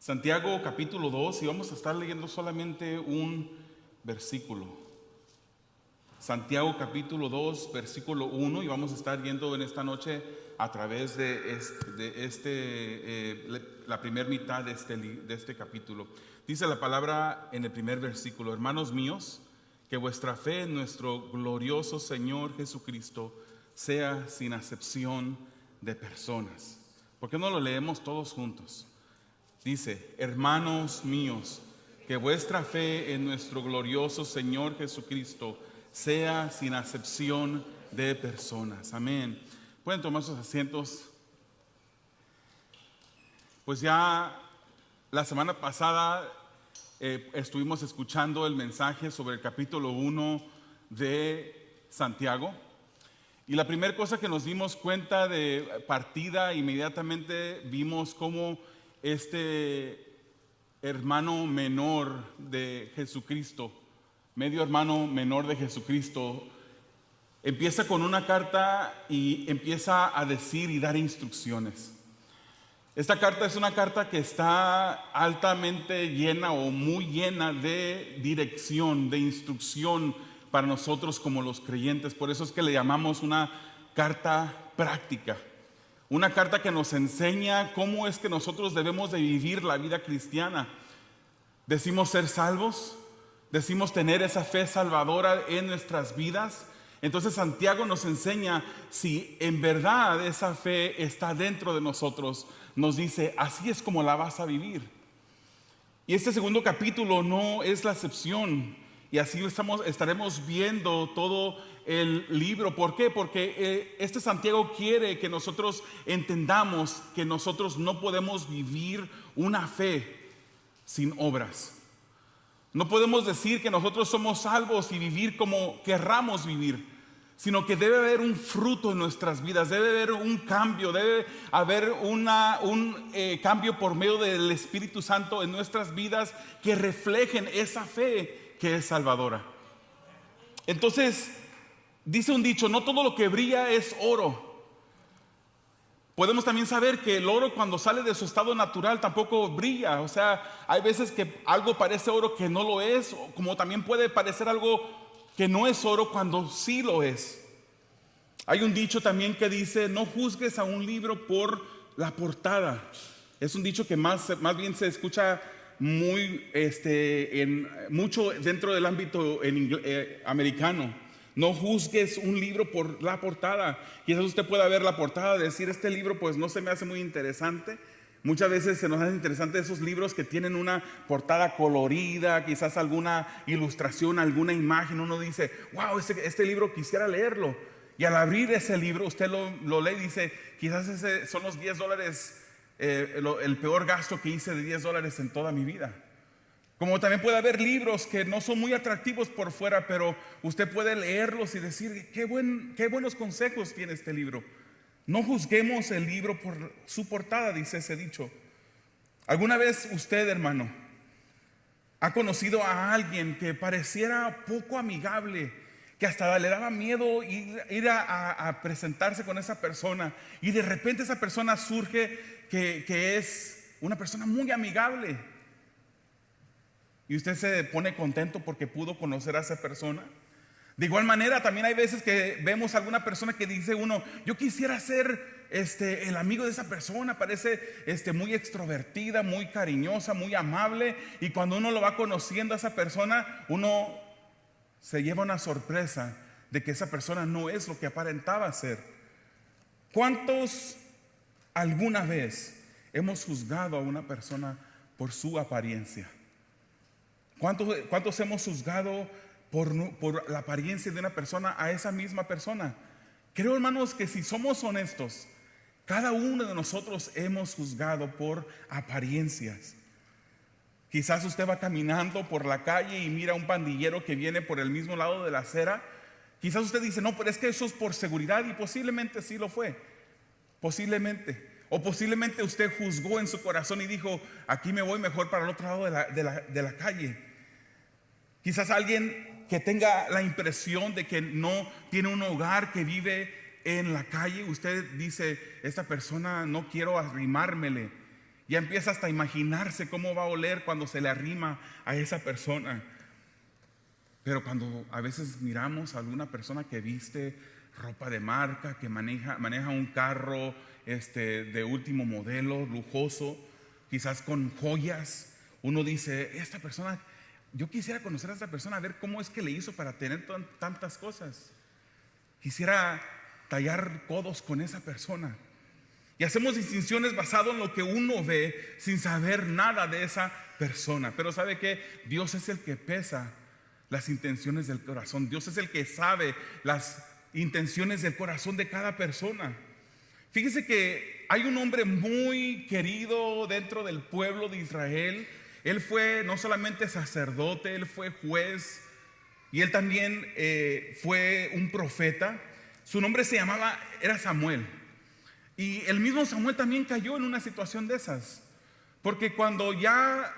Santiago capítulo 2 y vamos a estar leyendo solamente un versículo. Santiago capítulo 2, versículo 1 y vamos a estar yendo en esta noche a través de la primera mitad de este capítulo. Dice la palabra en el primer versículo: hermanos míos, que vuestra fe en nuestro glorioso Señor Jesucristo sea sin acepción de personas. ¿Por qué no lo leemos todos juntos? Dice: hermanos míos, que vuestra fe en nuestro glorioso Señor Jesucristo sea sin acepción de personas. Amén. Pueden tomar sus asientos. Pues ya la semana pasada estuvimos escuchando el mensaje sobre el capítulo 1 de Santiago. Y la primera cosa que nos dimos cuenta de partida, inmediatamente vimos cómo este hermano menor de Jesucristo, medio hermano menor de Jesucristo, empieza con una carta y empieza a decir y dar instrucciones. Esta carta es una carta que está altamente llena o muy llena de dirección, de instrucción para nosotros como los creyentes. Por eso es que le llamamos una carta práctica. Una carta que nos enseña cómo es que nosotros debemos de vivir la vida cristiana. Decimos ser salvos, decimos tener esa fe salvadora en nuestras vidas. Entonces Santiago nos enseña si en verdad esa fe está dentro de nosotros. Nos dice, así es como la vas a vivir. Y este segundo capítulo no es la excepción. Y así estaremos viendo todo el libro. ¿Por qué? Porque este Santiago quiere que nosotros entendamos que nosotros no podemos vivir una fe sin obras. No podemos decir que nosotros somos salvos y vivir como querramos vivir, sino que debe haber un fruto en nuestras vidas, debe haber un cambio, debe haber un cambio por medio del Espíritu Santo en nuestras vidas que reflejen esa fe que es salvadora. Entonces, dice un dicho: no todo lo que brilla es oro. Podemos también saber que el oro, cuando sale de su estado natural, tampoco brilla. O sea, hay veces que algo parece oro que no lo es, como también puede parecer algo que no es oro cuando sí lo es. Hay un dicho también que dice: no juzgues a un libro por la portada. Es un dicho que más bien se escucha mucho dentro del ámbito americano. No juzgues un libro por la portada. Quizás usted pueda ver la portada y decir: este libro pues no se me hace muy interesante. Muchas veces se nos hace interesante esos libros que tienen una portada colorida, quizás alguna ilustración, alguna imagen. Uno dice: wow, este libro quisiera leerlo. Y al abrir ese libro usted lo lee y dice: quizás ese son los $10, el peor gasto que hice de $10 en toda mi vida. Como también puede haber libros que no son muy atractivos por fuera, pero usted puede leerlos y decir: qué buenos consejos tiene este libro. No juzguemos el libro por su portada, dice ese dicho. ¿Alguna vez usted, hermano, ha conocido a alguien que pareciera poco amigable, que hasta le daba miedo ir a presentarse con esa persona, y de repente esa persona surge que es una persona muy amigable? Y usted se pone contento porque pudo conocer a esa persona. De igual manera, también hay veces que vemos a alguna persona que dice uno: yo quisiera ser el amigo de esa persona. Parece muy extrovertida, muy cariñosa, muy amable. Y cuando uno lo va conociendo a esa persona, uno se lleva una sorpresa de que esa persona no es lo que aparentaba ser. ¿Cuántos alguna vez hemos juzgado a una persona por su apariencia? ¿Cuántos hemos juzgado por la apariencia de una persona a esa misma persona? Creo, hermanos, que si somos honestos, cada uno de nosotros hemos juzgado por apariencias. Quizás usted va caminando por la calle y mira a un pandillero que viene por el mismo lado de la acera. Quizás usted dice: no, pero es que eso es por seguridad, y posiblemente sí lo fue. Posiblemente. O posiblemente usted juzgó en su corazón y dijo: aquí me voy mejor para el otro lado de la calle. Quizás alguien que tenga la impresión de que no tiene un hogar, que vive en la calle, usted dice: esta persona no quiero arrimármele. Ya empieza hasta a imaginarse cómo va a oler cuando se le arrima a esa persona. Pero cuando a veces miramos a alguna persona que viste ropa de marca, que maneja un carro de último modelo, lujoso, quizás con joyas, uno dice, esta persona, yo quisiera conocer a esta persona, a ver cómo es que le hizo para tener tantas cosas. Quisiera tallar codos con esa persona. Y hacemos distinciones basado en lo que uno ve sin saber nada de esa persona. Pero ¿sabe qué? Dios es el que pesa las intenciones del corazón. Dios es el que sabe las intenciones del corazón de cada persona. Fíjese que hay un hombre muy querido dentro del pueblo de Israel. Él fue no solamente sacerdote, él fue juez y él también fue un profeta. Su nombre era Samuel. Y el mismo Samuel también cayó en una situación de esas. Porque cuando ya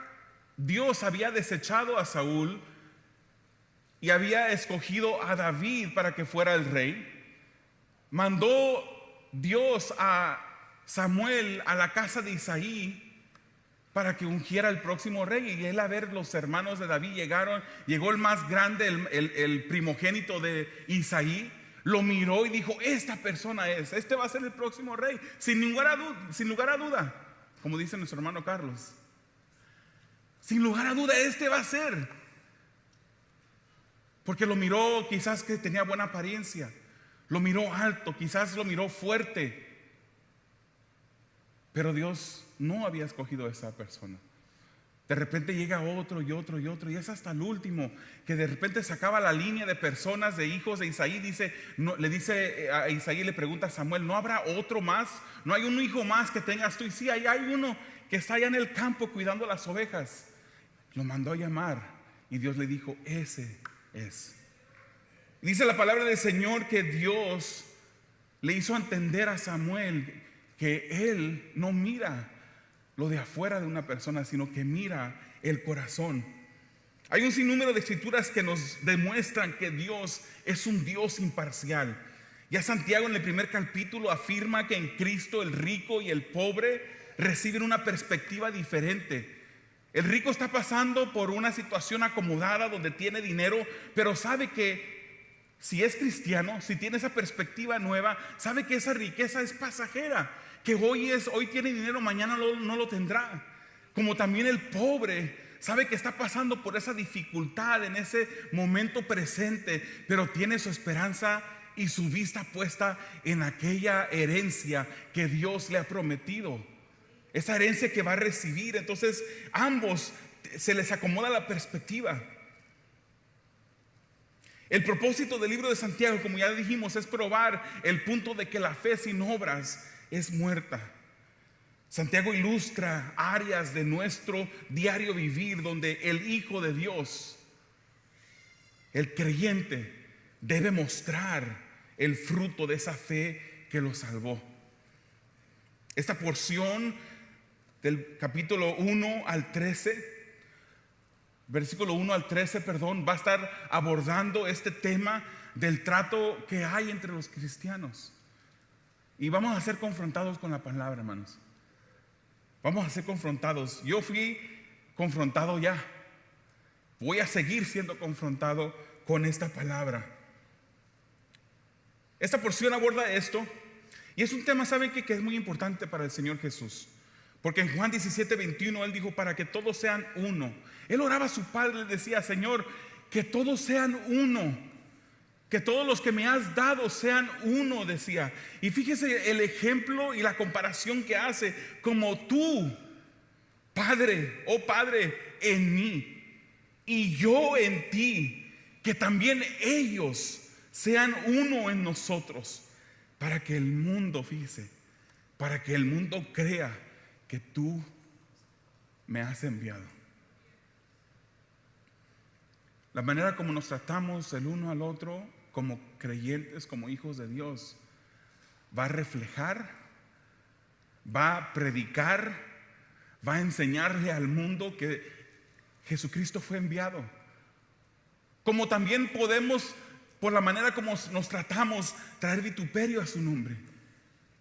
Dios había desechado a Saúl y había escogido a David para que fuera el rey, mandó Dios a Samuel a la casa de Isaí para que ungiera al próximo rey. Y él, a ver, los hermanos de David llegó el más grande, el primogénito de Isaí. Lo miró y dijo, esta persona este va a ser el próximo rey, sin lugar a duda, como dice nuestro hermano Carlos. Sin lugar a duda, este va a ser. Porque lo miró, quizás que tenía buena apariencia, lo miró alto, quizás lo miró fuerte. Pero Dios no había escogido a esa persona. De repente llega otro y otro y otro, y es hasta el último que de repente se acaba la línea de personas, de hijos de Isaí. Le dice a Isaí, le pregunta a Samuel, ¿no habrá otro más? ¿No hay un hijo más que tengas tú? Y sí, hay uno que está allá en el campo cuidando las ovejas. Lo mandó a llamar y Dios le dijo, ese es. Dice la palabra del Señor que Dios le hizo entender a Samuel que él no mira lo de afuera de una persona, sino que mira el corazón. Hay un sinnúmero de escrituras que nos demuestran que Dios es un Dios imparcial. Ya Santiago en el primer capítulo afirma que en Cristo el rico y el pobre reciben una perspectiva diferente. El rico está pasando por una situación acomodada donde tiene dinero, pero sabe que si es cristiano, si tiene esa perspectiva nueva, sabe que esa riqueza es pasajera, que hoy tiene dinero, mañana no lo tendrá. Como también el pobre sabe que está pasando por esa dificultad en ese momento presente, pero tiene su esperanza y su vista puesta en aquella herencia que Dios le ha prometido, esa herencia que va a recibir. Entonces ambos se les acomoda la perspectiva. El propósito del libro de Santiago, como ya dijimos, es probar el punto de que la fe sin obras es muerta. Santiago ilustra áreas de nuestro diario vivir donde el Hijo de Dios, el creyente, debe mostrar el fruto de esa fe que lo salvó. Esta porción del capítulo 1 al 13, versículo 1 al 13, va a estar abordando este tema del trato que hay entre los cristianos. Y vamos a ser confrontados con la palabra, hermanos. Vamos a ser confrontados. Yo fui confrontado ya. Voy a seguir siendo confrontado con esta palabra. Esta porción aborda esto. Y es un tema, ¿saben qué? Que es muy importante para el Señor Jesús. Porque en Juan 17:21 Él dijo, para que todos sean uno. Él oraba a su Padre, le decía, Señor, que todos sean uno. Que todos los que me has dado sean uno, decía. Y fíjese el ejemplo y la comparación que hace. Como tú, Padre, oh Padre, en mí y yo en ti, que también ellos sean uno en nosotros, para que el mundo, fíjese, para que el mundo crea que tú me has enviado. La manera como nos tratamos el uno al otro, como creyentes, como hijos de Dios, va a reflejar, va a predicar, va a enseñarle al mundo que Jesucristo fue enviado. Como también podemos, por la manera como nos tratamos, traer vituperio a su nombre.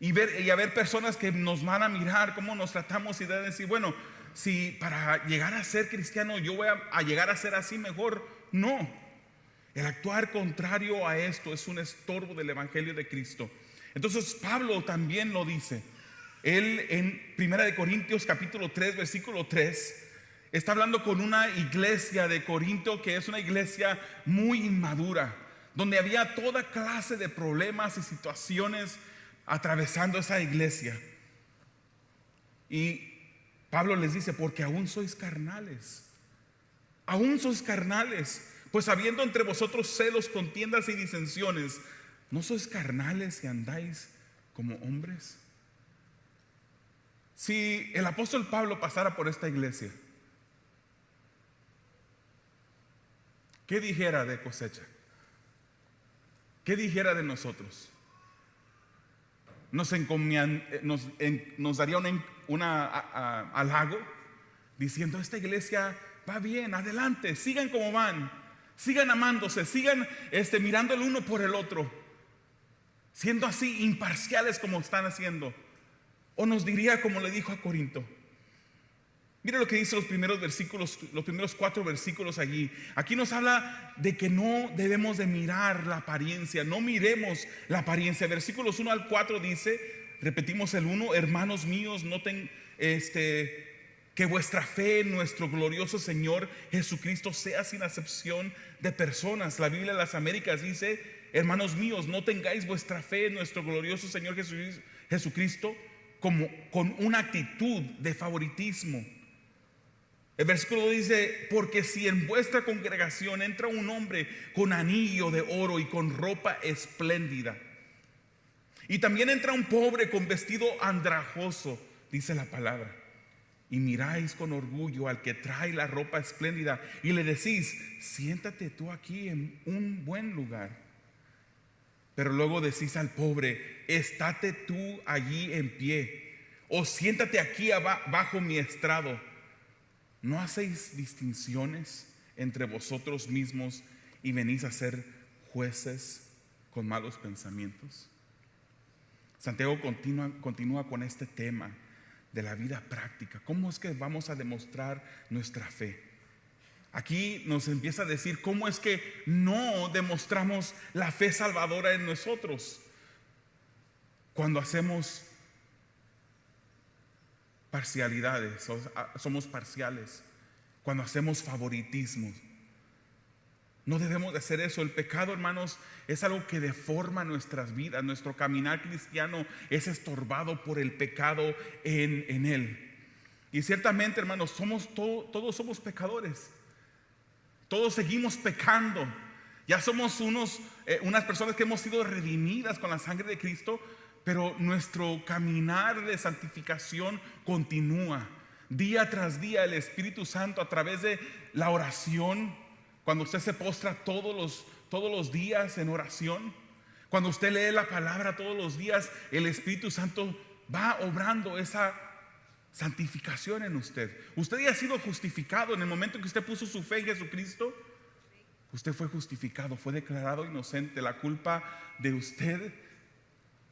y haber personas que nos van a mirar cómo nos tratamos y de decir, bueno, si para llegar a ser cristiano yo voy a llegar a ser así, mejor no. El actuar contrario a esto es un estorbo del evangelio de Cristo. Entonces Pablo también lo dice. Él en 1 Corintios capítulo 3 versículo 3 está hablando con una iglesia de Corinto que es una iglesia muy inmadura, donde había toda clase de problemas y situaciones atravesando esa iglesia. Y Pablo les dice, porque aún sois carnales, pues habiendo entre vosotros celos, contiendas y disensiones, ¿no sois carnales y andáis como hombres? Si el apóstol Pablo pasara por esta iglesia, ¿qué dijera de Cosecha? ¿Qué dijera de nosotros? Nos daría un halago diciendo, esta iglesia va bien, adelante, sigan como van, sigan amándose, sigan mirando el uno por el otro, siendo así imparciales como están haciendo. O nos diría como le dijo a Corinto. Mira lo que dice los primeros versículos, los primeros 4 versículos allí. Aquí nos habla de que no debemos de mirar la apariencia, no miremos la apariencia. Versículos 1 al 4 dice, repetimos el 1, hermanos míos, noten que vuestra fe en nuestro glorioso Señor Jesucristo sea sin acepción de personas. La Biblia de las Américas dice, hermanos míos, no tengáis vuestra fe en nuestro glorioso Señor Jesucristo como con una actitud de favoritismo. El versículo dice, porque si en vuestra congregación entra un hombre con anillo de oro y con ropa espléndida, y también entra un pobre con vestido andrajoso, dice la palabra, y miráis con orgullo al que trae la ropa espléndida y le decís, siéntate tú aquí en un buen lugar, pero luego decís al pobre, estate tú allí en pie, o siéntate aquí bajo mi estrado. ¿No hacéis distinciones entre vosotros mismos y venís a ser jueces con malos pensamientos? Santiago continúa con este tema de la vida práctica. ¿Cómo es que vamos a demostrar nuestra fe? Aquí nos empieza a decir cómo es que no demostramos la fe salvadora en nosotros cuando hacemos parcialidades, somos parciales, cuando hacemos favoritismos. No debemos de hacer eso. El pecado, hermanos, es algo que deforma nuestras vidas. Nuestro caminar cristiano es estorbado por el pecado en él. Y ciertamente, hermanos, todos somos pecadores. Todos seguimos pecando. Ya somos unas personas que hemos sido redimidas con la sangre de Cristo, pero nuestro caminar de santificación continúa. Día tras día el Espíritu Santo, a través de la oración, cuando usted se postra todos los días en oración, cuando usted lee la palabra todos los días, el Espíritu Santo va obrando esa santificación en usted. Usted ya ha sido justificado en el momento en que usted puso su fe en Jesucristo. Usted fue justificado, fue declarado inocente. La culpa de usted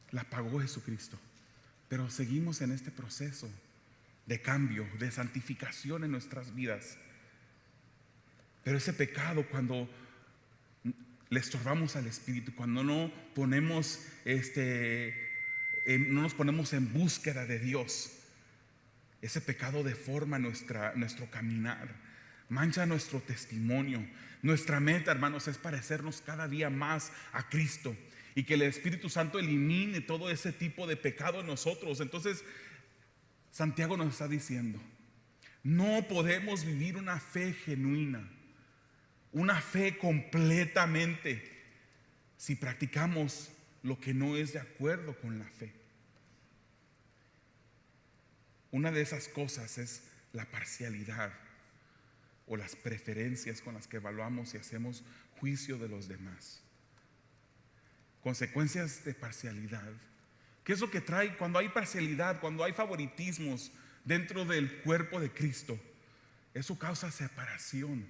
la pagó Jesucristo. Pero seguimos en este proceso de cambio, de santificación en nuestras vidas. Pero ese pecado, cuando le estorbamos al Espíritu, cuando no nos ponemos en búsqueda de Dios, ese pecado deforma nuestro caminar, mancha nuestro testimonio. Nuestra meta, hermanos, es parecernos cada día más a Cristo y que el Espíritu Santo elimine todo ese tipo de pecado en nosotros. Entonces, Santiago nos está diciendo, no podemos vivir una fe genuina, una fe completamente, si practicamos lo que no es de acuerdo con la fe. Una de esas cosas es la parcialidad o las preferencias con las que evaluamos y hacemos juicio de los demás. Consecuencias de parcialidad. ¿Qué es lo que trae cuando hay parcialidad, cuando hay favoritismos dentro del cuerpo de Cristo? Eso causa separación.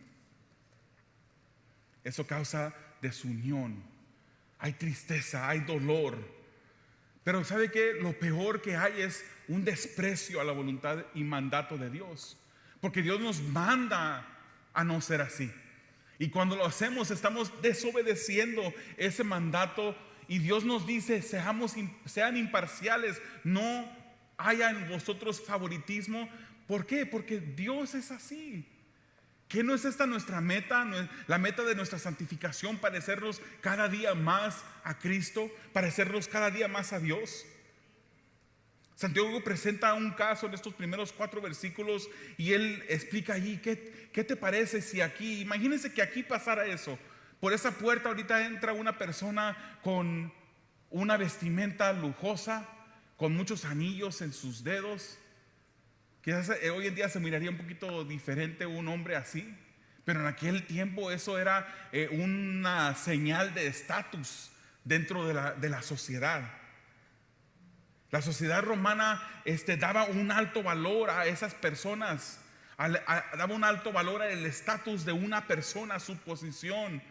Eso causa desunión. Hay tristeza, hay dolor. Pero ¿sabe qué? Lo peor que hay es un desprecio a la voluntad y mandato de Dios. Porque Dios nos manda a no ser así. Y cuando lo hacemos estamos desobedeciendo ese mandato. Y Dios nos dice, sean imparciales, no haya en vosotros favoritismo. ¿Por qué? Porque Dios es así. ¿Qué no es esta nuestra meta? ¿No es la meta de nuestra santificación, parecernos cada día más a Cristo, parecernos cada día más a Dios? Santiago presenta un caso en estos primeros 4 versículos y él explica allí, ¿qué te parece si aquí, imagínense que aquí pasara eso? Por esa puerta ahorita entra una persona con una vestimenta lujosa, con muchos anillos en sus dedos. Quizás hoy en día se miraría un poquito diferente un hombre así, pero en aquel tiempo eso era una señal de estatus dentro de la sociedad. La sociedad romana daba un alto valor a esas personas, daba un alto valor al estatus de una persona, su posición,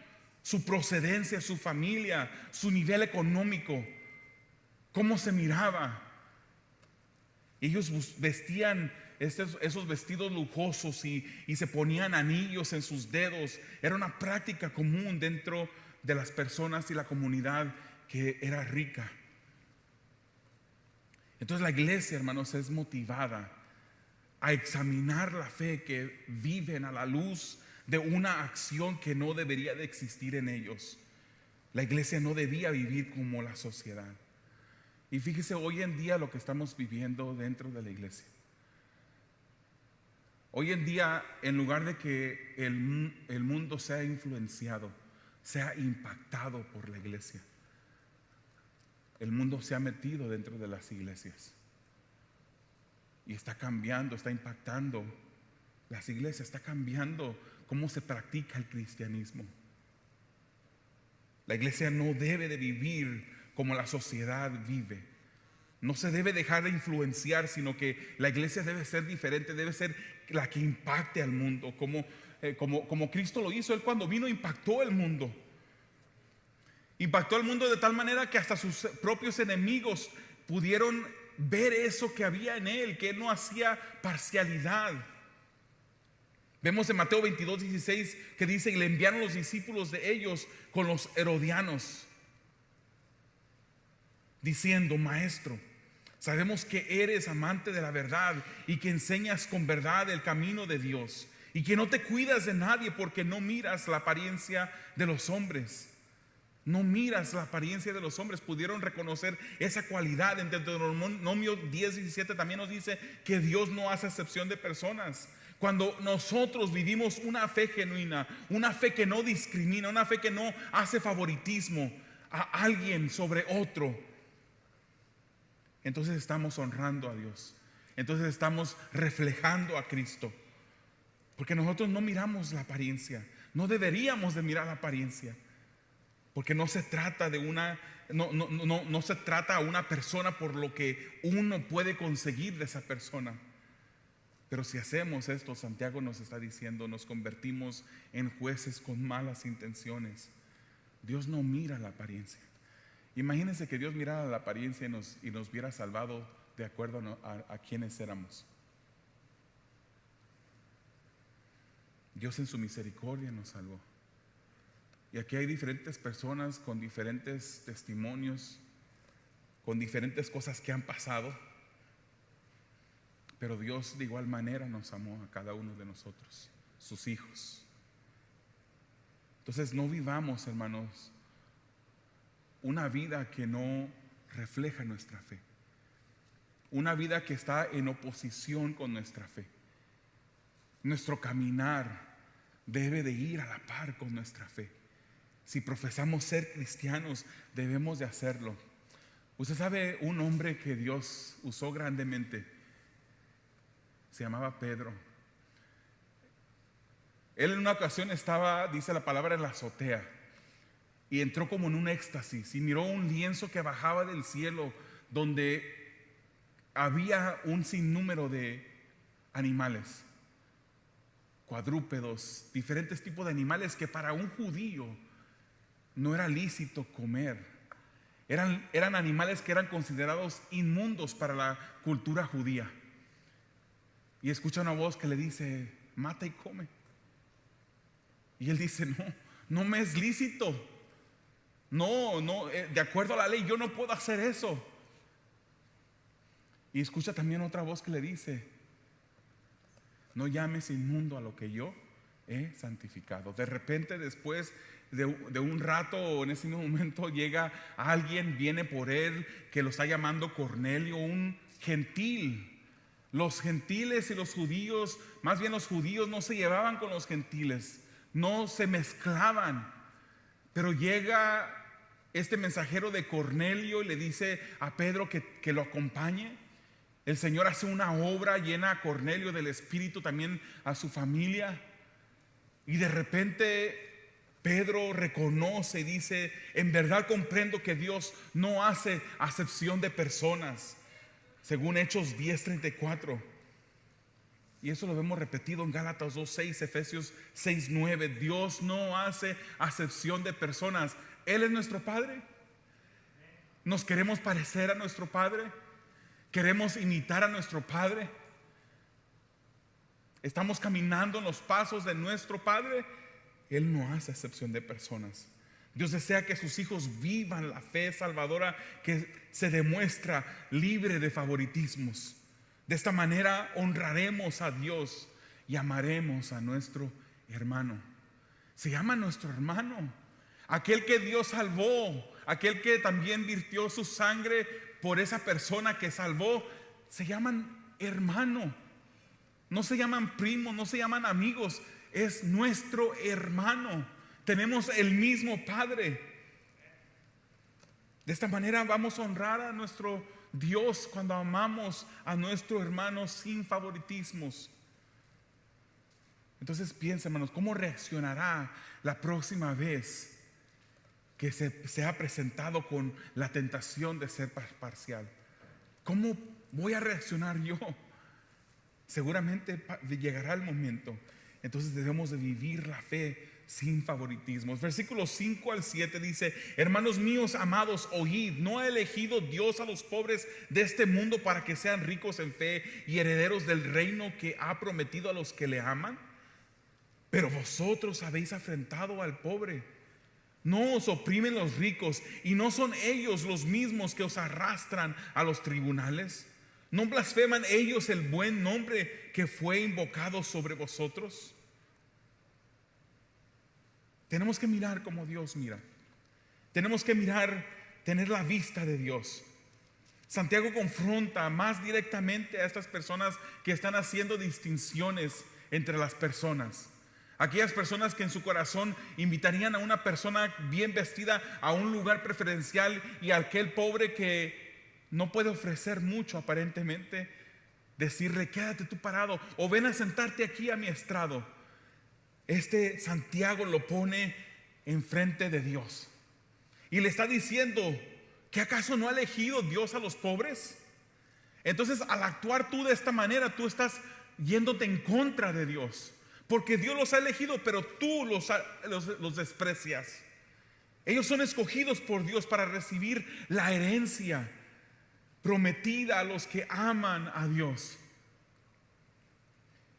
su procedencia, su familia, su nivel económico, cómo se miraba. Ellos vestían esos vestidos lujosos y se ponían anillos en sus dedos. Era una práctica común dentro de las personas y la comunidad que era rica. Entonces la iglesia, hermanos, es motivada a examinar la fe que viven a la luz de una acción que no debería de existir en ellos. La iglesia no debía vivir como la sociedad. Y fíjese hoy en día lo que estamos viviendo dentro de la iglesia. Hoy en día, en lugar de que el mundo sea influenciado, sea impactado por la iglesia, el mundo se ha metido dentro de las iglesias y está cambiando, está impactando las iglesias, está cambiando cómo se practica el cristianismo. La iglesia no debe de vivir como la sociedad vive. No se debe dejar de influenciar, sino que la iglesia debe ser diferente, debe ser la que impacte al mundo, como Cristo lo hizo. Él cuando vino impactó el mundo. Impactó al mundo de tal manera que hasta sus propios enemigos pudieron ver eso que había en él, que él no hacía parcialidad. Vemos en Mateo 22:16 que dice: y le enviaron los discípulos de ellos con los herodianos, diciendo: Maestro, sabemos que eres amante de la verdad y que enseñas con verdad el camino de Dios, y que no te cuidas de nadie porque no miras la apariencia de los hombres. No miras la apariencia de los hombres. Pudieron reconocer esa cualidad. En Deuteronomio 10:17 también nos dice que Dios no hace excepción de personas. Cuando nosotros vivimos una fe genuina, una fe que no discrimina, una fe que no hace favoritismo a alguien sobre otro, entonces estamos honrando a Dios. Entonces estamos reflejando a Cristo. Porque nosotros no miramos la apariencia. No deberíamos de mirar la apariencia. Porque no se trata de no se trata a una persona por lo que uno puede conseguir de esa persona. Pero si hacemos esto, Santiago nos está diciendo, nos convertimos en jueces con malas intenciones. Dios no mira la apariencia. Imagínense que Dios mirara la apariencia y nos hubiera salvado de acuerdo a quienes éramos. Dios en su misericordia nos salvó. Y aquí hay diferentes personas con diferentes testimonios, con diferentes cosas que han pasado. Pero Dios de igual manera nos amó a cada uno de nosotros, sus hijos. Entonces no vivamos, hermanos, una vida que no refleja nuestra fe. Una vida que está en oposición con nuestra fe. Nuestro caminar debe de ir a la par con nuestra fe. Si profesamos ser cristianos, debemos de hacerlo. Usted sabe, un hombre que Dios usó grandemente, se llamaba Pedro. Él en una ocasión estaba, dice la palabra, en la azotea, y entró como en un éxtasis y miró un lienzo que bajaba del cielo, donde había un sinnúmero de animales, cuadrúpedos, diferentes tipos de animales que para un judío no era lícito comer. Eran animales que eran considerados inmundos para la cultura judía. Y escucha una voz que le dice: mata y come. Y él dice: no me es lícito. No, de acuerdo a la ley yo no puedo hacer eso. Y escucha también otra voz que le dice: no llames inmundo a lo que yo he santificado. De repente, después de un rato, o en ese mismo momento, llega alguien, viene por él, que lo está llamando Cornelio, un gentil. Los gentiles y los judíos, más bien los judíos, no se llevaban con los gentiles, no se mezclaban. Pero llega este mensajero de Cornelio y le dice a Pedro que lo acompañe. El Señor hace una obra, llena a Cornelio del Espíritu, también a su familia. Y de repente Pedro reconoce y dice: en verdad comprendo que Dios no hace acepción de personas, según Hechos 10:34. Y eso lo vemos repetido en Gálatas 2:6, Efesios 6:9. Dios no hace acepción de personas. Él es nuestro Padre. ¿Nos queremos parecer a nuestro Padre? ¿Queremos imitar a nuestro Padre? ¿Estamos caminando en los pasos de nuestro Padre? Él no hace acepción de personas. Dios desea que sus hijos vivan la fe salvadora que se demuestra libre de favoritismos. De esta manera honraremos a Dios y amaremos a nuestro hermano. Se llama nuestro hermano, aquel que Dios salvó, aquel que también virtió su sangre por esa persona que salvó. Se llaman hermano. No se llaman primos, no se llaman amigos. Es nuestro hermano. Tenemos el mismo Padre. De esta manera vamos a honrar a nuestro Dios cuando amamos a nuestro hermano sin favoritismos. Entonces piensa, hermanos, ¿cómo reaccionará la próxima vez que se ha presentado con la tentación de ser parcial? ¿Cómo voy a reaccionar yo? Seguramente llegará el momento. Entonces debemos de vivir la fe sin favoritismos. Versículos 5 al 7 dice: hermanos míos amados, oíd, ¿no ha elegido Dios a los pobres de este mundo para que sean ricos en fe y herederos del reino que ha prometido a los que le aman? Pero vosotros habéis afrentado al pobre. No os oprimen los ricos, y no son ellos los mismos que os arrastran a los tribunales. ¿No blasfeman ellos el buen nombre que fue invocado sobre vosotros? Tenemos que mirar como Dios mira. Tenemos que mirar, tener la vista de Dios. Santiago confronta más directamente a estas personas que están haciendo distinciones entre las personas. Aquellas personas que en su corazón invitarían a una persona bien vestida a un lugar preferencial, y a aquel pobre que no puede ofrecer mucho aparentemente, decirle: quédate tú parado, o ven a sentarte aquí a mi estrado. Este Santiago lo pone enfrente de Dios y le está diciendo: ¿que acaso no ha elegido Dios a los pobres? Entonces, al actuar tú de esta manera, tú estás yéndote en contra de Dios, porque Dios los ha elegido, pero tú los desprecias. Ellos son escogidos por Dios para recibir la herencia prometida a los que aman a Dios.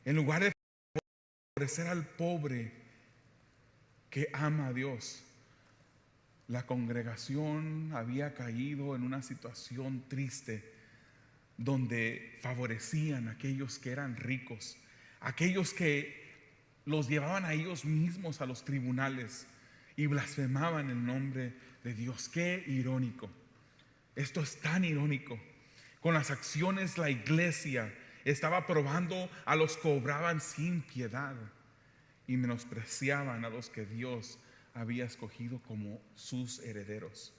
En lugar de favorecer al pobre que ama a Dios, la congregación había caído en una situación triste, donde favorecían a aquellos que eran ricos, aquellos que los llevaban a ellos mismos a los tribunales y blasfemaban el nombre de Dios. Qué irónico. Esto es tan irónico. Con las acciones la iglesia estaba probando a los que obraban sin piedad y menospreciaban a los que Dios había escogido como sus herederos.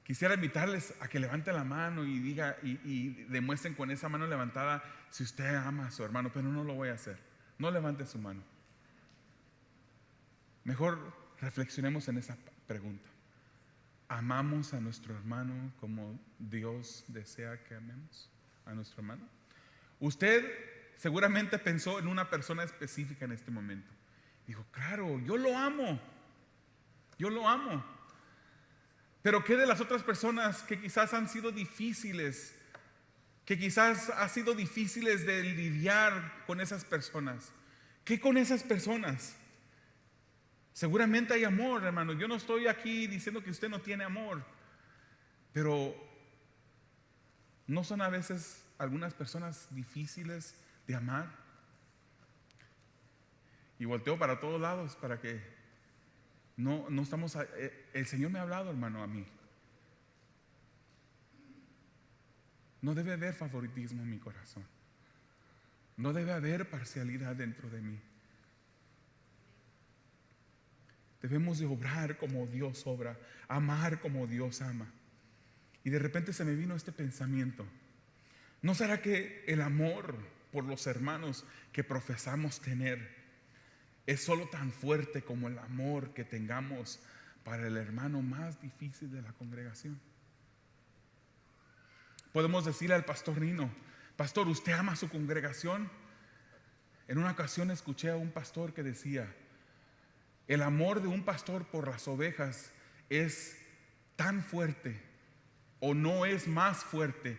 Quisiera invitarles a que levanten la mano y demuestren con esa mano levantada si usted ama a su hermano, pero no lo voy a hacer. No levante su mano. Mejor reflexionemos en esa pregunta. ¿Amamos a nuestro hermano como Dios desea que amemos a nuestro hermano? Usted seguramente pensó en una persona específica en este momento. Dijo: claro, yo lo amo. Yo lo amo. Pero ¿qué de las otras personas que quizás han sido difíciles? Que quizás ha sido difíciles de lidiar con esas personas. ¿Qué con esas personas? Seguramente hay amor, hermano. Yo no estoy aquí diciendo que usted no tiene amor. Pero ¿no son a veces algunas personas difíciles de amar? Y volteo para todos lados para que no estamos... El Señor me ha hablado, hermano, a mí. No debe haber favoritismo en mi corazón. No debe haber parcialidad dentro de mí. Debemos de obrar como Dios obra, amar como Dios ama. Y de repente se me vino este pensamiento: ¿no será que el amor por los hermanos que profesamos tener es solo tan fuerte como el amor que tengamos para el hermano más difícil de la congregación? Podemos decirle al pastor Nino: pastor, ¿usted ama a su congregación? En una ocasión escuché a un pastor que decía: el amor de un pastor por las ovejas es tan fuerte, o no es más fuerte,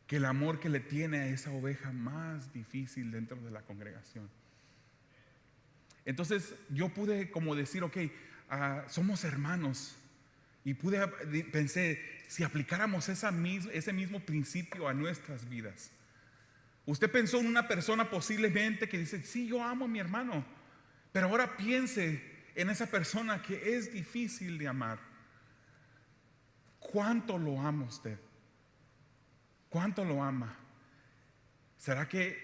que el amor que le tiene a esa oveja más difícil dentro de la congregación. Entonces yo pude como decir, ok, somos hermanos. Y pensé, si aplicáramos ese mismo principio a nuestras vidas. Usted pensó en una persona posiblemente que dice: sí, yo amo a mi hermano. Pero ahora piense en esa persona que es difícil de amar. ¿Cuánto lo ama usted? ¿Cuánto lo ama? ¿Será que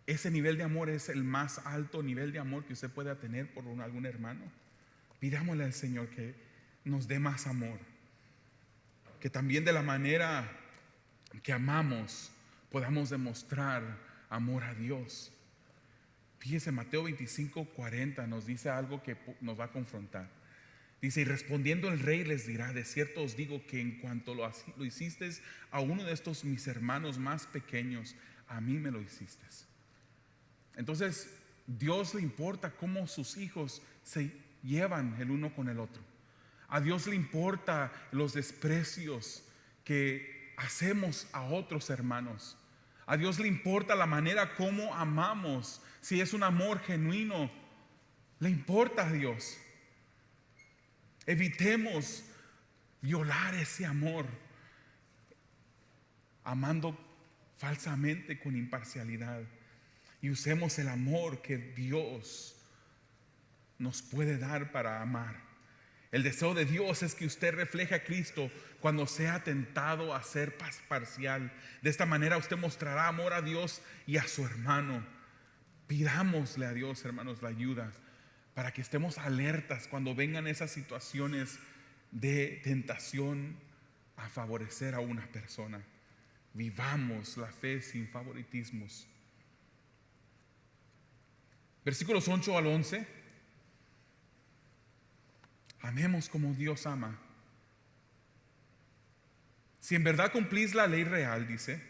ese nivel de amor es el más alto nivel de amor que usted pueda tener por algún hermano? Pidámosle al Señor que nos dé más amor. Que también de la manera que amamos podamos demostrar amor a Dios. Fíjese, Mateo 25:40 nos dice algo que nos va a confrontar. Dice: y respondiendo el rey les dirá: de cierto os digo que en cuanto lo hiciste a uno de estos mis hermanos más pequeños, a mí me lo hiciste. Entonces, Dios le importa cómo sus hijos se llevan el uno con el otro. A Dios le importa los desprecios que hacemos a otros hermanos. A Dios le importa la manera como amamos. Si es un amor genuino, le importa a Dios. Evitemos violar ese amor, amando falsamente con imparcialidad. Y usemos el amor que Dios nos puede dar para amar. El deseo de Dios es que usted refleje a Cristo cuando sea tentado a ser parcial. De esta manera usted mostrará amor a Dios y a su hermano. Pidámosle a Dios, hermanos, la ayuda para que estemos alertas cuando vengan esas situaciones de tentación a favorecer a una persona. Vivamos la fe sin favoritismos. Versículos 8 al 11. Amemos como Dios ama. Si en verdad cumplís la ley real, dice,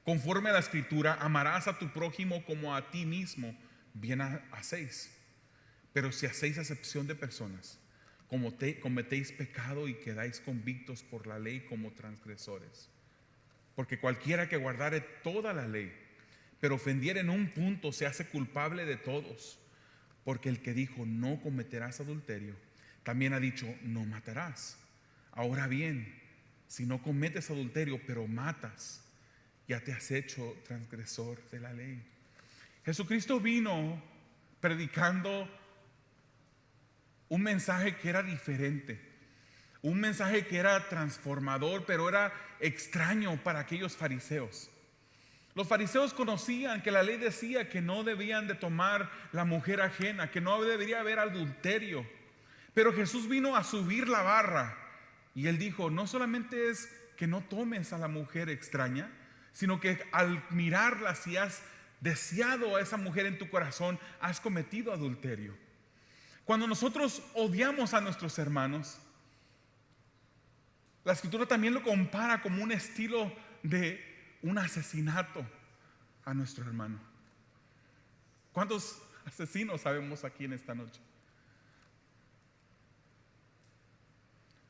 conforme a la escritura, amarás a tu prójimo como a ti mismo, bien hacéis. Pero si hacéis acepción de personas, cometéis pecado y quedáis convictos por la ley como transgresores. Porque cualquiera que guardare toda la ley, pero ofendiere en un punto, se hace culpable de todos. Porque el que dijo: no cometerás adulterio, también ha dicho: no matarás. Ahora bien, si no cometes adulterio pero matas, ya te has hecho transgresor de la ley. Jesucristo vino predicando un mensaje que era diferente, un mensaje que era transformador, pero era extraño para aquellos fariseos. Los fariseos conocían que la ley decía que no debían de tomar la mujer ajena, que no debería haber adulterio. Pero Jesús vino a subir la barra y Él dijo: no solamente es que no tomes a la mujer extraña, sino que al mirarla, si has deseado a esa mujer en tu corazón, has cometido adulterio. Cuando nosotros odiamos a nuestros hermanos, la Escritura también lo compara como un estilo de un asesinato a nuestro hermano. ¿Cuántos asesinos sabemos aquí en esta noche?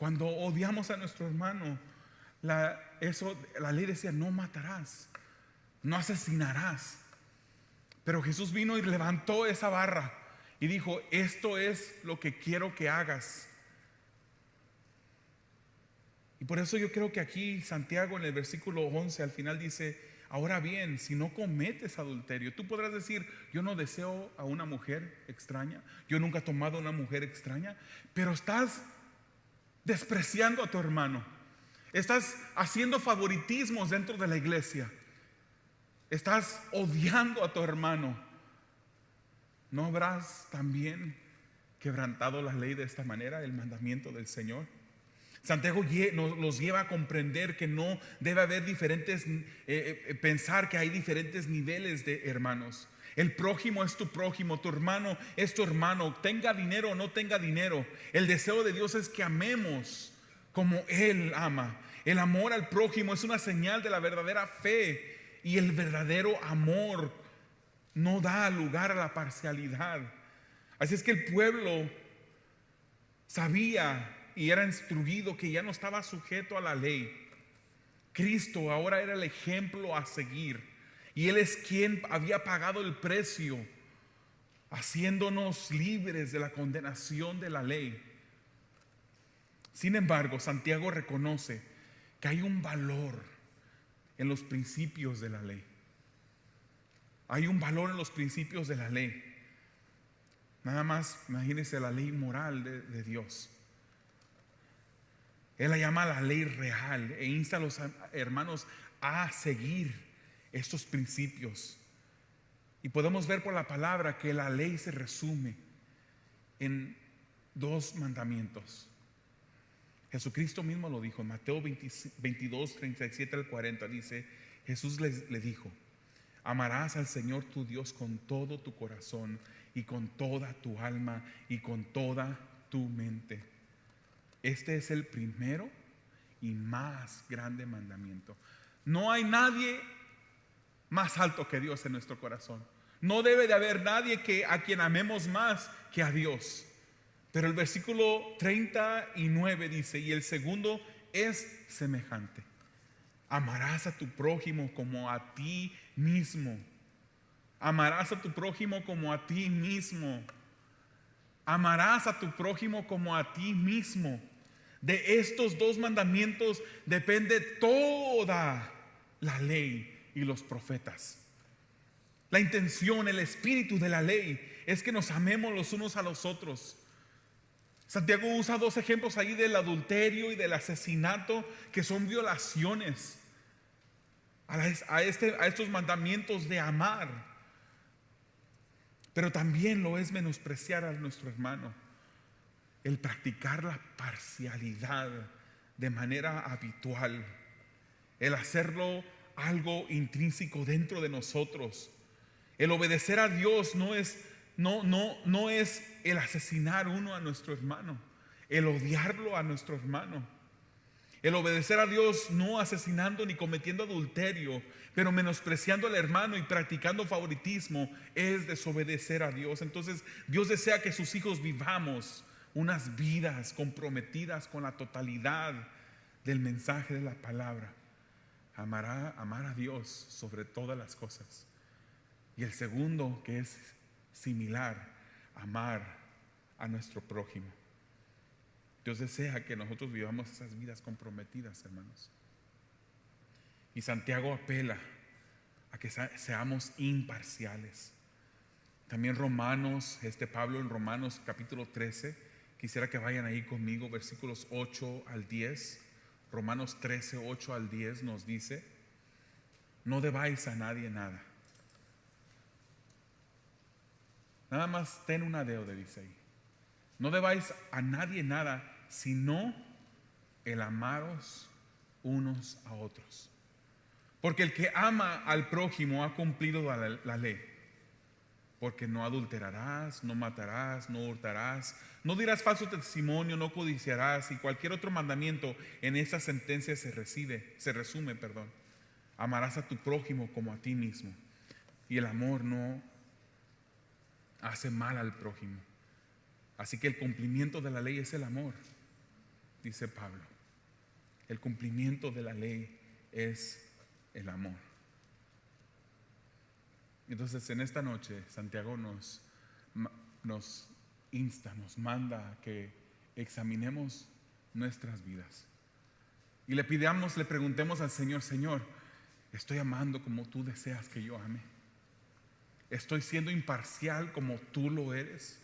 Cuando odiamos a nuestro hermano, la ley decía: no matarás, no asesinarás. Pero Jesús vino y levantó esa barra y dijo: esto es lo que quiero que hagas. Y por eso yo creo que aquí Santiago en el versículo 11 al final dice: ahora bien, si no cometes adulterio. Tú podrás decir: yo no deseo a una mujer extraña, yo nunca he tomado a una mujer extraña. Pero estás despreciando a tu hermano, estás haciendo favoritismos dentro de la iglesia, estás odiando a tu hermano. ¿No habrás también quebrantado la ley de esta manera, el mandamiento del Señor? Santiago nos lleva a comprender que no debe haber pensar que hay diferentes niveles de hermanos. El prójimo es tu prójimo, tu hermano es tu hermano, tenga dinero o no tenga dinero. El deseo de Dios es que amemos como Él ama. El amor al prójimo es una señal de la verdadera fe, y el verdadero amor no da lugar a la parcialidad. Así es que el pueblo sabía y era instruido que ya no estaba sujeto a la ley. Cristo ahora era el ejemplo a seguir, y Él es quien había pagado el precio, haciéndonos libres de la condenación de la ley. Sin embargo, Santiago reconoce que hay un valor en los principios de la ley. Hay un valor en los principios de la ley. Nada más imagínense la ley moral de Dios. Él la llama la ley real e insta a los hermanos a seguir estos principios. Y podemos ver por la palabra que la ley se resume en 2 mandamientos. Jesucristo mismo lo dijo en Mateo 22, 37 al 40. Dice: Jesús le dijo: amarás al Señor tu Dios con todo tu corazón y con toda tu alma y con toda tu mente. Este es el primero y más grande mandamiento. No hay nadie más alto que Dios en nuestro corazón. No debe de haber nadie a quien amemos más que a Dios. Pero el versículo 39 dice: y el segundo es semejante: amarás a tu prójimo como a ti mismo. Amarás a tu prójimo como a ti mismo. Amarás a tu prójimo como a ti mismo. De estos 2 mandamientos depende toda la ley y los profetas. La intención, el espíritu de la ley es que nos amemos los unos a los otros. Santiago usa 2 ejemplos ahí del adulterio y del asesinato, que son violaciones a estos mandamientos de amar. Pero también lo es menospreciar a nuestro hermano, el practicar la parcialidad de manera habitual, el hacerlo algo intrínseco dentro de nosotros. El obedecer a Dios no es el asesinar uno a nuestro hermano, el odiarlo a nuestro hermano. El obedecer a Dios no asesinando ni cometiendo adulterio, pero menospreciando al hermano y practicando favoritismo, es desobedecer a Dios. Entonces Dios desea que sus hijos vivamos unas vidas comprometidas con la totalidad del mensaje de la palabra. Amar a Dios sobre todas las cosas. Y el segundo, que es similar: amar a nuestro prójimo. Dios desea que nosotros vivamos esas vidas comprometidas, hermanos. Y Santiago apela a que seamos imparciales. También Pablo en Romanos capítulo 13, quisiera que vayan ahí conmigo, versículos 8 al 10. Romanos 13, 8 al 10 nos dice: no debáis a nadie nada. Nada más ten una deuda, dice ahí. No debáis a nadie nada, sino el amaros unos a otros. Porque el que ama al prójimo ha cumplido la ley. Porque no adulterarás, no matarás, no hurtarás, no dirás falso testimonio, no codiciarás, y cualquier otro mandamiento en esta sentencia se resume. Amarás a tu prójimo como a ti mismo. Y el amor no hace mal al prójimo. Así que el cumplimiento de la ley es el amor. dice Pablo. El cumplimiento de la ley es el amor. Entonces en esta noche Santiago nos insta, nos manda a que examinemos nuestras vidas y le preguntemos al Señor: Señor, ¿estoy amando como tú deseas que yo ame? ¿Estoy siendo imparcial como tú lo eres?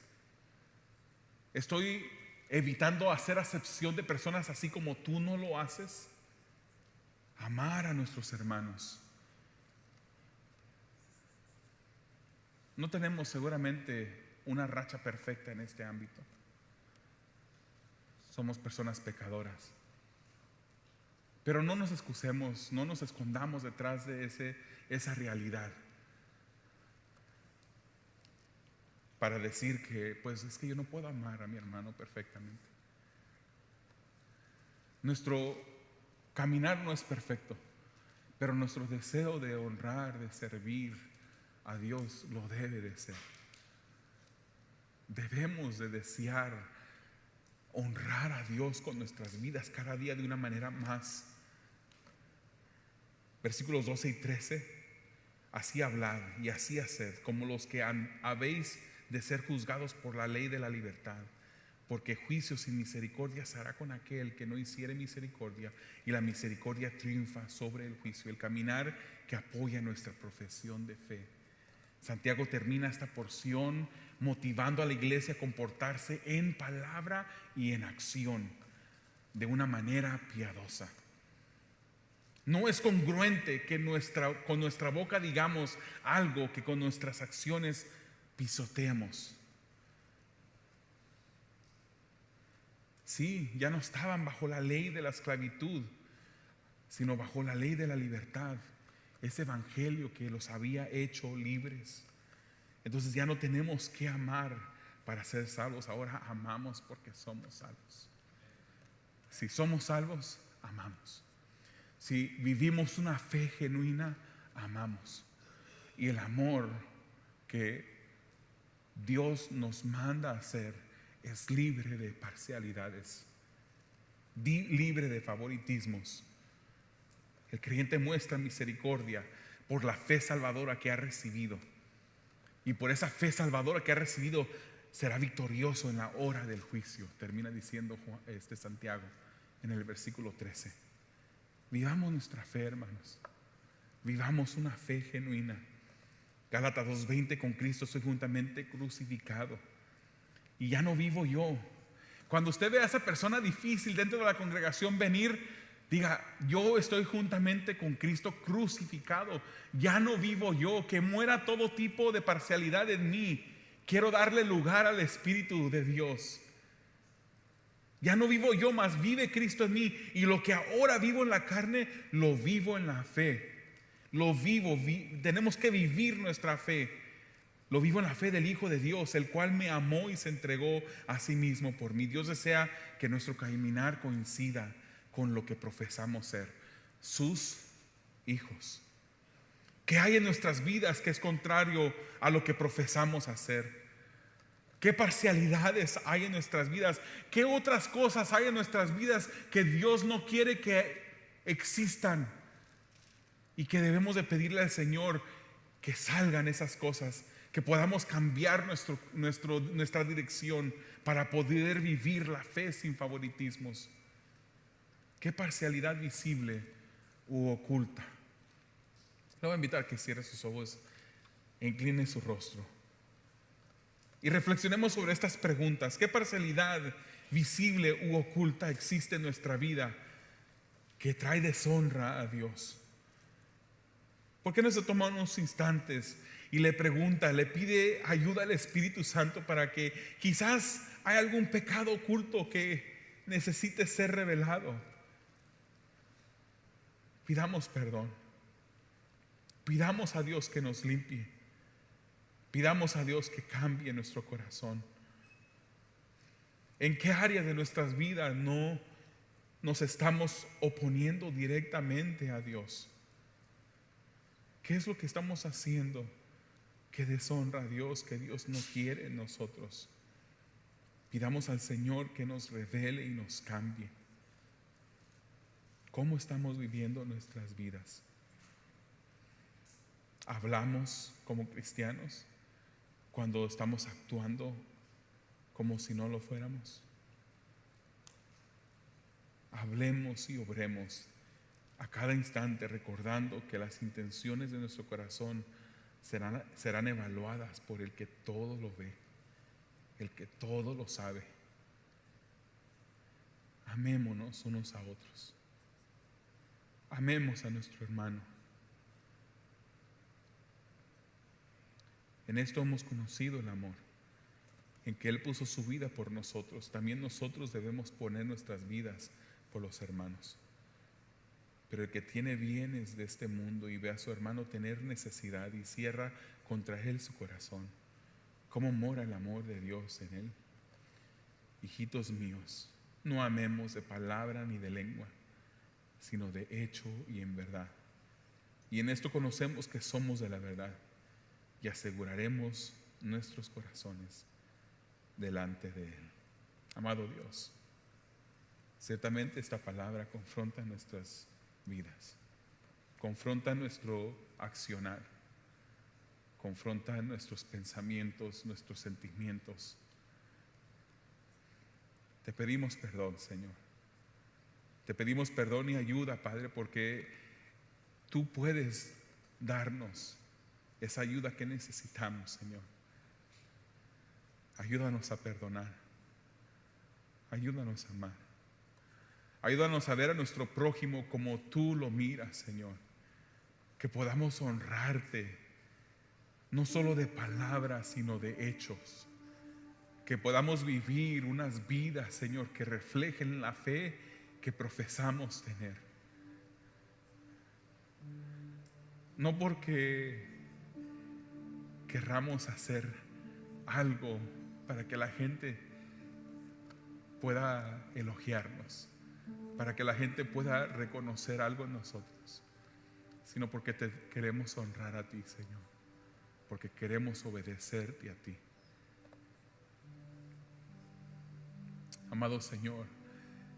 ¿Estoy evitando hacer acepción de personas así como tú no lo haces? Amar a nuestros hermanos. No tenemos seguramente una racha perfecta en este ámbito. Somos personas pecadoras. Pero no nos excusemos, no nos escondamos detrás de esa realidad para decir que pues es que yo no puedo amar a mi hermano perfectamente. Nuestro caminar no es perfecto, pero nuestro deseo de honrar, de servir a Dios lo debe de ser. Debemos de desear honrar a Dios con nuestras vidas cada día de una manera más. Versículos 12 y 13: así hablad y así haced, como los que habéis de ser juzgados por la ley de la libertad, porque juicio sin misericordia se hará con aquel que no hiciere misericordia, y la misericordia triunfa sobre el juicio. El caminar que apoya nuestra profesión de fe. Santiago termina esta porción motivando a la iglesia a comportarse en palabra y en acción de una manera piadosa. No es congruente que con nuestra boca digamos algo que con nuestras acciones pisoteemos. Sí, ya no estaban bajo la ley de la esclavitud, sino bajo la ley de la libertad. Ese evangelio que los había hecho libres. Entonces ya no tenemos que amar para ser salvos. Ahora amamos porque somos salvos. Si somos salvos, amamos. Si vivimos una fe genuina, amamos. Y el amor que Dios nos manda a hacer es libre de parcialidades, libre de favoritismos. El creyente muestra misericordia por la fe salvadora que ha recibido, y por esa fe salvadora que ha recibido será victorioso en la hora del juicio. Termina diciendo Santiago en el versículo 13. Vivamos nuestra fe, hermanos. Vivamos una fe genuina. Gálatas 2:20: con Cristo soy juntamente crucificado, y ya no vivo yo. Cuando usted ve a esa persona difícil dentro de la congregación venir, diga: yo estoy juntamente con Cristo crucificado. Ya no vivo yo. Que muera todo tipo de parcialidad en mí. Quiero darle lugar al Espíritu de Dios. Ya no vivo yo, mas vive Cristo en mí. Y lo que ahora vivo en la carne, lo vivo en la fe. Lo vivo, tenemos que vivir nuestra fe. Lo vivo en la fe del Hijo de Dios, el cual me amó y se entregó a sí mismo por mí. Dios desea que nuestro caminar coincida con lo que profesamos ser, sus hijos. ¿Qué hay en nuestras vidas que es contrario a lo que profesamos hacer? ¿Qué parcialidades hay en nuestras vidas? ¿Qué otras cosas hay en nuestras vidas que Dios no quiere que existan? Y que debemos de pedirle al Señor que salgan esas cosas, que podamos cambiar nuestra dirección para poder vivir la fe sin favoritismos. ¿Qué parcialidad visible u oculta? Le voy a invitar a que cierre sus ojos e incline su rostro y reflexionemos sobre estas preguntas. ¿Qué parcialidad visible u oculta existe en nuestra vida que trae deshonra a Dios? ¿Por qué no se toma unos instantes y le pregunta, le pide ayuda al Espíritu Santo para que quizás hay algún pecado oculto que necesite ser revelado? Pidamos perdón. Pidamos a Dios que nos limpie. Pidamos a Dios que cambie nuestro corazón. ¿En qué área de nuestras vidas no nos estamos oponiendo directamente a Dios? ¿Qué es lo que estamos haciendo que deshonra a Dios, que Dios no quiere en nosotros? Pidamos al Señor que nos revele y nos cambie. ¿Cómo estamos viviendo nuestras vidas? ¿Hablamos como cristianos cuando estamos actuando como si no lo fuéramos? Hablemos y obremos a cada instante recordando que las intenciones de nuestro corazón serán evaluadas por el que todo lo ve, el que todo lo sabe. Amémonos unos a otros. Amemos a nuestro hermano. En esto hemos conocido el amor, en que Él puso su vida por nosotros. También nosotros debemos poner nuestras vidas por los hermanos. Pero el que tiene bienes de este mundo y ve a su hermano tener necesidad y cierra contra él su corazón, ¿cómo mora el amor de Dios en él? Hijitos míos, no amemos de palabra ni de lengua, sino de hecho y en verdad. Y en esto conocemos que somos de la verdad y aseguraremos nuestros corazones delante de Él. Amado Dios, ciertamente esta palabra confronta nuestras vidas, confronta nuestro accionar, confronta nuestros pensamientos, nuestros sentimientos. Te pedimos perdón, Señor. Te pedimos perdón y ayuda, Padre, porque tú puedes darnos esa ayuda que necesitamos, Señor. Ayúdanos a perdonar. Ayúdanos a amar. Ayúdanos a ver a nuestro prójimo como tú lo miras, Señor. Que podamos honrarte, no solo de palabras, sino de hechos. Que podamos vivir unas vidas, Señor, que reflejen la fe que profesamos tener. No porque querramos hacer algo para que la gente pueda elogiarnos, para que la gente pueda reconocer algo en nosotros, sino porque te queremos honrar a ti, Señor, porque queremos obedecerte a ti. Amado Señor,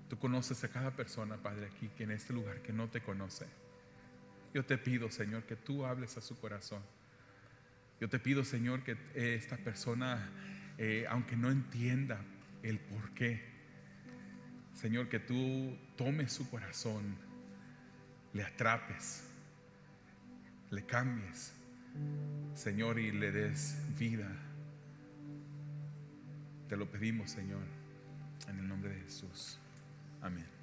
tú conoces a cada persona, Padre, aquí que en este lugar que no te conoce. Yo te pido, Señor, que tú hables a su corazón. Yo te pido, Señor, que esta persona, aunque no entienda el por qué, Señor, que tú tomes su corazón, le atrapes, le cambies, Señor, y le des vida. Te lo pedimos, Señor, en el nombre de Jesús. Amén.